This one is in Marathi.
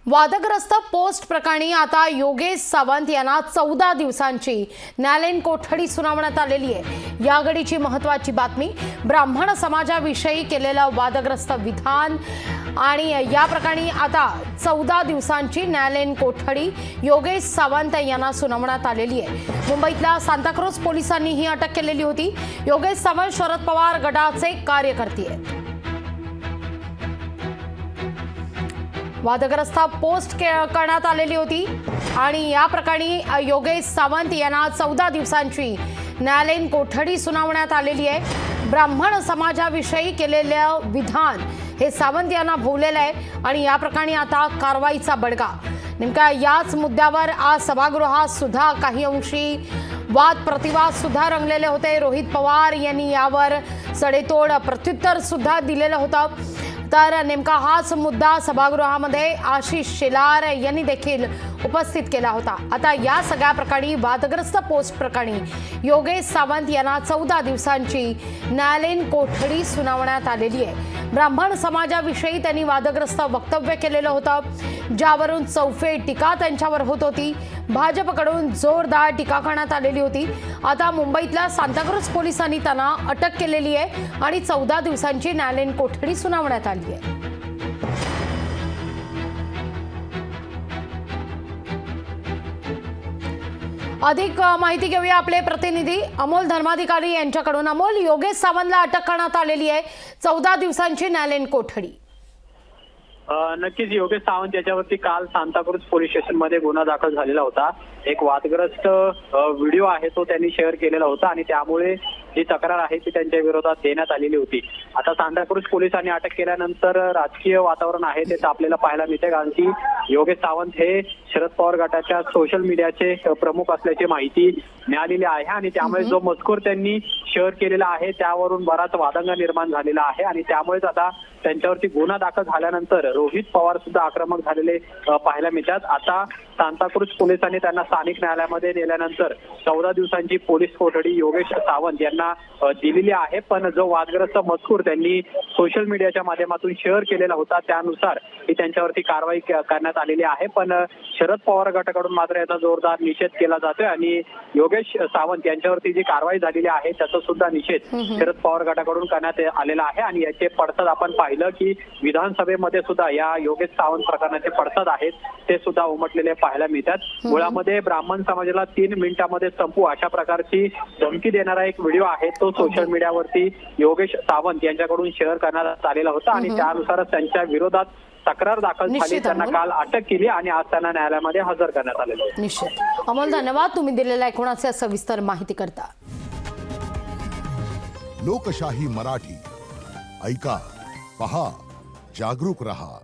वादग्रस्त पोस्ट प्रकरणी आता योगेश सावंत यांना 14 दिवसांची न्यायालयीन कोठडी सुनावण्यात आलेली आहे। या घडीची महत्त्वाची बातमी, ब्राह्मण समाजाविषयी केलेलं वादग्रस्त विधान आणि या प्रकरणी आता 14 दिवसांची न्यायालयीन कोठडी योगेश सावंत यांना सुनावण्यात आलेली आहे। मुंबईतल्या सांताक्रूज पोलिसांनी ही अटक केलेली होती। योगेश सावंत शरद पवार गटाचे कार्यकर्ते आहेत। वादग्रस्त पोस्ट करण्यात आलेली होती आणि या प्रकरणी योगेश सावंत यांना 14 दिवसांची न्यायालयीन कोठडी सुनावण्यात आलेली आहे। ब्राह्मण समाजाविषयी केलेलं विधान हे सावंत यांना भोवलेलं आहे आणि या प्रकरणी आता कारवाईचा बडगा। नेमका याच मुद्द्यावर आज सभागृहात सुद्धा काही अंशी वाद प्रतिवाद सुद्धा रंगलेले होते। रोहित पवार यांनी यावर सडेतोड प्रत्युत्तर सुद्धा दिलेलं होतं। तर नेमका हाच मुद्दा सभागृहामध्ये आशिष शेलार यांनी देखील उपस्थित केला होता। आता या सगळ्या प्रकरणी वादग्रस्त पोस्ट प्रकरणी योगेश सावंत यांना 14 दिवसांची न्यायालयीन कोठडी सुनावण्यात आलेली आहे। ब्राह्मण समाजाविषयी त्यांनी वादग्रस्त वक्तव्य केलेलं होतं, ज्यावरून चौफेर टीका त्यांच्यावर होत होती। भाजपकडून जोरदार टीका करण्यात आलेली होती। आता मुंबईतल्या सांताक्रूज पोलिसांनी त्यांना अटक केलेली आहे आणि 14 दिवसांची न्यायालयीन कोठडी सुनावण्यात आली आहे। अधिक माहिती घेऊया आपले प्रतिनिधी अमोल धर्माधिकारी यांच्याकडून। अमोल, योगेश सावंतला अटक करण्यात आलेली आहे, 14 दिवसांची न्यायालयीन कोठडी। नक्कीच योगेश सावंत याच्यावरती काल सांताक्रूज पोलीस स्टेशन मध्ये गुन्हा दाखल झालेला होता। एक वादग्रस्त व्हिडिओ आहे तो त्यांनी शेअर केलेला होता आणि त्यामुळे जी तक्रार आहे ती त्यांच्या विरोधात देण्यात आलेली होती। आता सांताक्रूज पोलिसांनी अटक केल्यानंतर राजकीय वातावरण आहे ते आपल्याला पाहायला मिळते, कारण की योगेश सावंत हे शरद पवार गटाच्या सोशल मीडियाचे प्रमुख असल्याची माहिती मिळालेली आहे आणि त्यामुळे जो मजकूर त्यांनी शेअर केलेला आहे त्यावरून बराच वादंग निर्माण झालेला आहे आणि त्यामुळेच आता त्यांच्यावरती गुन्हा दाखल झाल्यानंतर रोहित पवार सुद्धा आक्रमक झालेले पाहायला मिळतात। आता सांताक्रूज पोलिसांनी त्यांना स्थानिक न्यायालयामध्ये नेल्यानंतर 14 दिवसांची पोलीस कोठडी योगेश सावंत यांना दिलेली आहे। पण जो वादग्रस्त मजकूर त्यांनी सोशल मीडियाच्या माध्यमातून शेअर केलेला होता त्यानुसार ही त्यांच्यावरती कारवाई करण्यात आलेली आहे। पण शरद पवार गटाकडून मात्र याचा जोरदार निषेध केला जातोय आणि योगेश सावंत यांच्यावरती जी कारवाई झालेली आहे त्याचा सुद्धा निषेध शरद पवार गटाकडून करण्यात आलेला आहे आणि याचे पडसाद आपण पाहिलं की विधानसभेमध्ये सुद्धा या योगेश सावंत प्रकरणाचे पडसाद आहेत ते सुद्धा उमटलेले पाहायला मिळतात। मुळामध्ये ब्राह्मण समाजाला 3 मिनिटांमध्ये संपू अशा प्रकारची धमकी देणारा एक व्हिडिओ आहे तो सोशल मीडियावरती योगेश सावंत यांच्याकडून शेअर करण्यात आलेला होता आणि त्यानुसारच त्यांच्या विरोधात तक्रार दाखल झाली। त्यांना काल अटक केली आणि आज त्यांना न्यायालयामध्ये हजर करण्यात आलेलं आहे। निश्चित अमोल, धन्यवाद तुम्ही दिलेल्या एकूणाच्या सविस्तर माहिती करता। लोकशाही मराठी ऐका, पहा, जागरूक रहा।